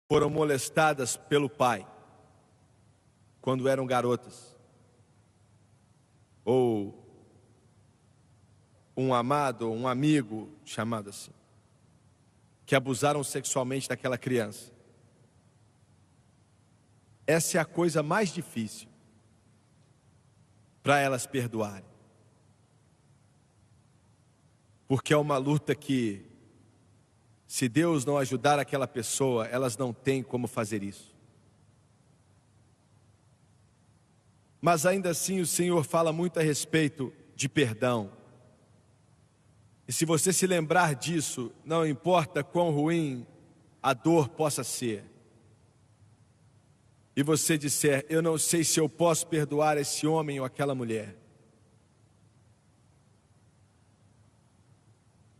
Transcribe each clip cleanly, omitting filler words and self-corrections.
foram molestadas pelo pai quando eram garotas, ou um amado, um amigo, chamado assim, que abusaram sexualmente daquela criança. Essa é a coisa mais difícil para elas perdoarem, porque é uma luta que, se Deus não ajudar aquela pessoa, elas não têm como fazer isso. Mas ainda assim o Senhor fala muito a respeito de perdão. E se você se lembrar disso, não importa quão ruim a dor possa ser, e você disser, eu não sei se eu posso perdoar esse homem ou aquela mulher.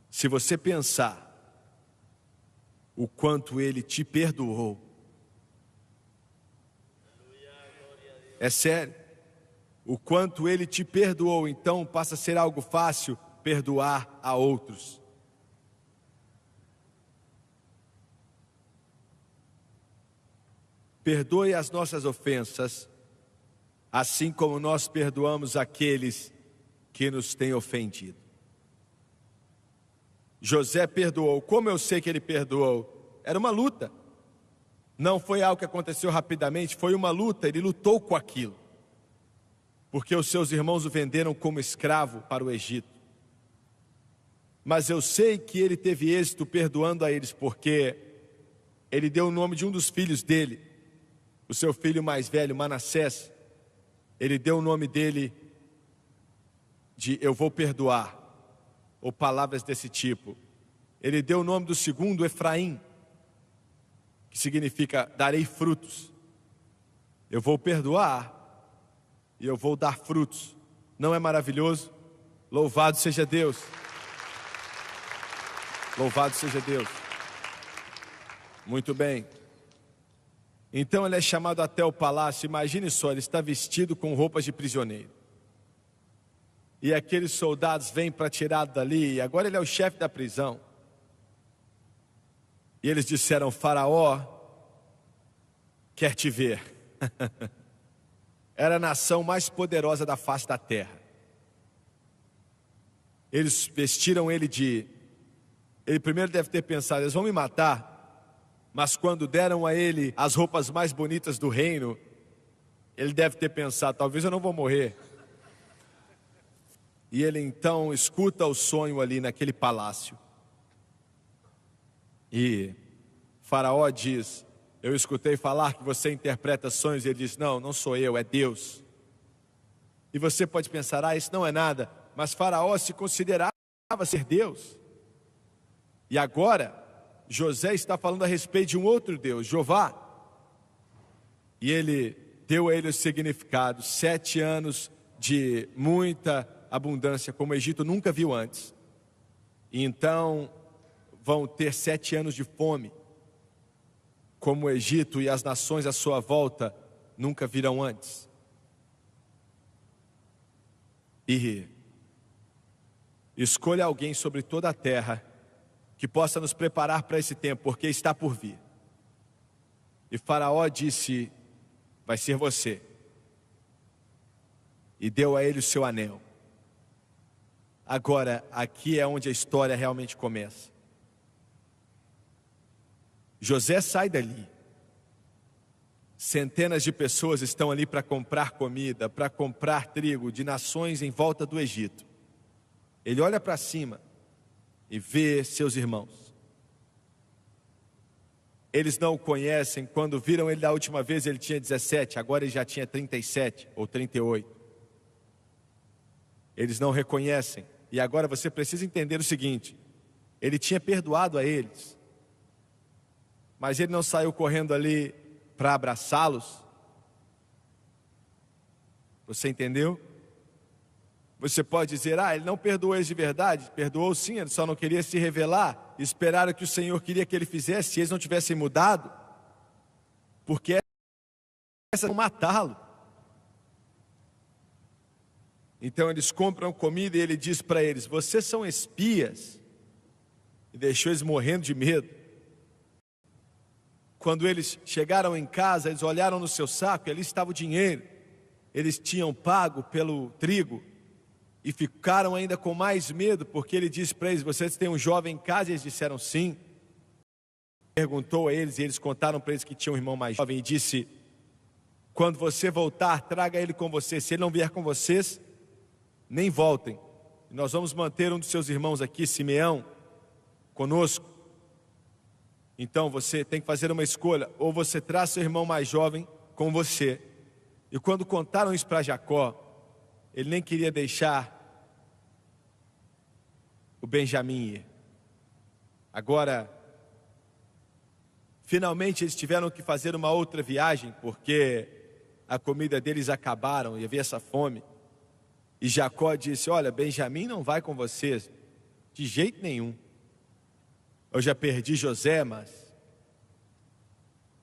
Se você pensar o quanto ele te perdoou, é sério, o quanto ele te perdoou, então passa a ser algo fácil perdoar a outros. Perdoe as nossas ofensas, assim como nós perdoamos aqueles que nos têm ofendido. José perdoou. Como eu sei que ele perdoou? Era uma luta. Não foi algo que aconteceu rapidamente, foi uma luta. Ele lutou com aquilo, porque os seus irmãos o venderam como escravo para o Egito. Mas eu sei que ele teve êxito perdoando a eles, porque ele deu o nome de um dos filhos dele, o seu filho mais velho, Manassés. Ele deu o nome dele de eu vou perdoar, ou palavras desse tipo. Ele deu o nome do segundo, Efraim, que significa darei frutos. Eu vou perdoar e eu vou dar frutos. Não é maravilhoso? Louvado seja Deus. Louvado seja Deus. Muito bem. Então ele é chamado até o palácio. Imagine só, ele está vestido com roupas de prisioneiro. E aqueles soldados vêm para tirá-lo dali, e agora ele é o chefe da prisão. E eles disseram, Faraó quer te ver. Era a nação mais poderosa da face da terra. Eles vestiram ele de... Ele primeiro deve ter pensado, eles vão me matar. Mas quando deram a ele as roupas mais bonitas do reino, ele deve ter pensado, talvez eu não vou morrer. E ele então escuta o sonho ali naquele palácio. E Faraó diz, eu escutei falar que você interpreta sonhos. E ele diz, não, não sou eu, é Deus. E você pode pensar, isso não é nada. Mas Faraó se considerava ser Deus. E agora, José está falando a respeito de um outro Deus, Jeová. E ele deu a ele o significado, 7 anos de muita abundância, como o Egito nunca viu antes. E então vão ter 7 anos de fome, como o Egito e as nações à sua volta nunca viram antes. E escolha alguém sobre toda a terra que possa nos preparar para esse tempo, porque está por vir. E Faraó disse, vai ser você. E deu a ele o seu anel. Agora, aqui é onde a história realmente começa. José sai dali. Centenas de pessoas estão ali para comprar comida, para comprar trigo de nações em volta do Egito. Ele olha para cima e vê seus irmãos. Eles não o conhecem. Quando viram ele da última vez, ele tinha 17, agora ele já tinha 37 ou 38. Eles não reconhecem. E agora você precisa entender o seguinte, ele tinha perdoado a eles, mas ele não saiu correndo ali para abraçá-los. Você entendeu? Você pode dizer, ele não perdoou eles de verdade. Perdoou sim, ele só não queria se revelar. Esperaram que o Senhor queria que ele fizesse, se eles não tivessem mudado, porque essa não matá-lo. Então eles compram comida e ele diz para eles, vocês são espias. E deixou eles morrendo de medo. Quando eles chegaram em casa, eles olharam no seu saco e ali estava o dinheiro. Eles tinham pago pelo trigo e ficaram ainda com mais medo, porque ele disse para eles: vocês têm um jovem em casa? E eles disseram sim. Perguntou a eles e eles contaram para eles que tinha um irmão mais jovem e disse: quando você voltar, traga ele com você. Se ele não vier com vocês, nem voltem. Nós vamos manter um dos seus irmãos aqui, Simeão, conosco. Então você tem que fazer uma escolha: ou você traz seu irmão mais jovem com você. E quando contaram isso para Jacó, ele nem queria deixar o Benjamim ir. Agora, finalmente eles tiveram que fazer uma outra viagem, porque a comida deles acabaram e havia essa fome. E Jacó disse: olha, Benjamim não vai com vocês, de jeito nenhum. Eu já perdi José, mas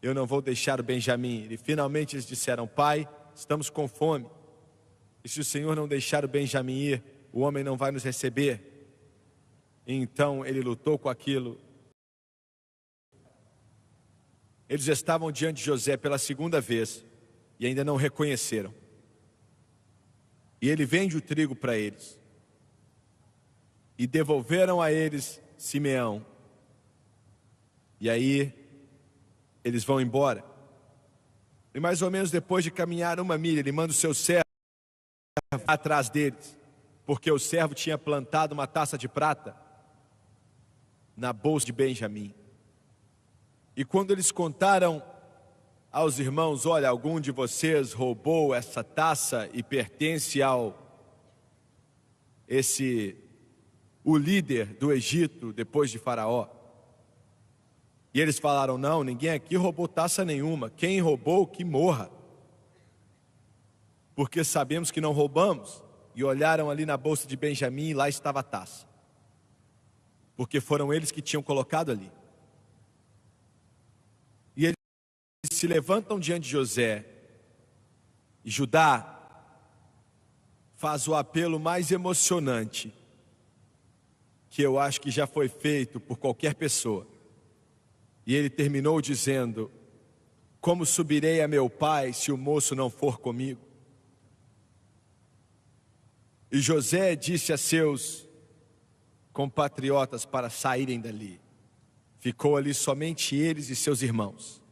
eu não vou deixar o Benjamim. E finalmente eles disseram: pai, estamos com fome. E se o Senhor não deixar o Benjamim ir, o homem não vai nos receber. E então ele lutou com aquilo. Eles estavam diante de José pela segunda vez e ainda não reconheceram. E ele vende o trigo para eles. E devolveram a eles Simeão. E aí eles vão embora. E mais ou menos depois de caminhar 1 milha, ele manda o seu servo atrás deles, porque o servo tinha plantado uma taça de prata na bolsa de Benjamim. E quando eles contaram aos irmãos: olha, algum de vocês roubou essa taça e pertence o líder do Egito depois de Faraó. E eles falaram: não, ninguém aqui roubou taça nenhuma. Quem roubou, que morra. Porque sabemos que não roubamos. E olharam ali na bolsa de Benjamim e lá estava a taça. Porque foram eles que tinham colocado ali. E eles se levantam diante de José. E Judá faz o apelo mais emocionante que eu acho que já foi feito por qualquer pessoa. E ele terminou dizendo: como subirei a meu pai se o moço não for comigo? E José disse a seus compatriotas para saírem dali. Ficou ali somente eles e seus irmãos.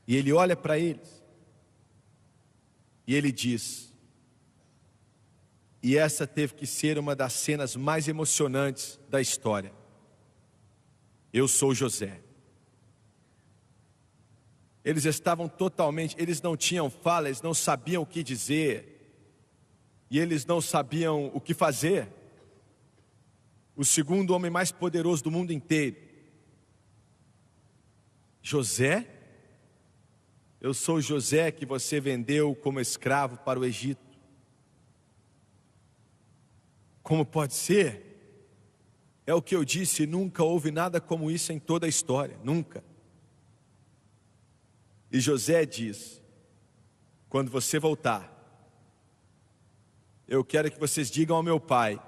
E ele olha para eles e ele diz, e essa teve que ser uma das cenas mais emocionantes da história: eu sou José. Eles estavam totalmente, eles não tinham fala, eles não sabiam o que dizer, e eles não sabiam o que fazer. O segundo homem mais poderoso do mundo inteiro: José? Eu sou José que você vendeu como escravo para o Egito. Como pode ser? É o que eu disse, nunca houve nada como isso em toda a história, nunca. E José diz: quando você voltar, eu quero que vocês digam ao meu pai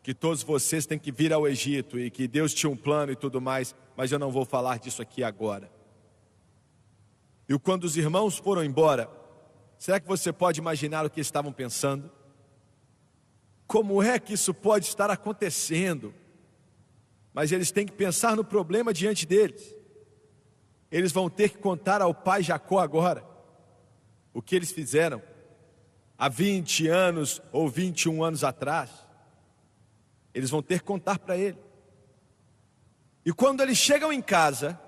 que todos vocês têm que vir ao Egito e que Deus tinha um plano e tudo mais, mas eu não vou falar disso aqui agora. E quando os irmãos foram embora, será que você pode imaginar o que estavam pensando? Como é que isso pode estar acontecendo? Mas eles têm que pensar no problema diante deles. Eles vão ter que contar ao pai Jacó agora o que eles fizeram há 20 anos ou 21 anos atrás. Eles vão ter que contar para ele. E quando eles chegam em casa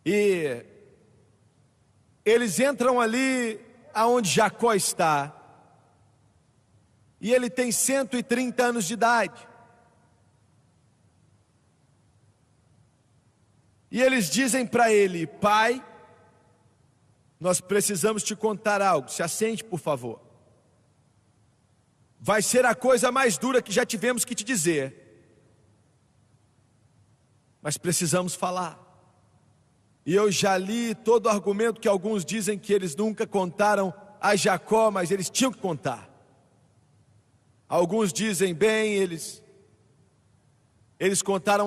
e eles entram ali aonde Jacó está, e ele tem 130 anos de idade. E eles dizem para ele: pai, nós precisamos te contar algo, se assente por favor. Vai ser a coisa mais dura que já tivemos que te dizer, mas precisamos falar. E eu já li todo o argumento que alguns dizem que eles nunca contaram a Jacó, mas eles tinham que contar. Alguns dizem, bem, eles contaram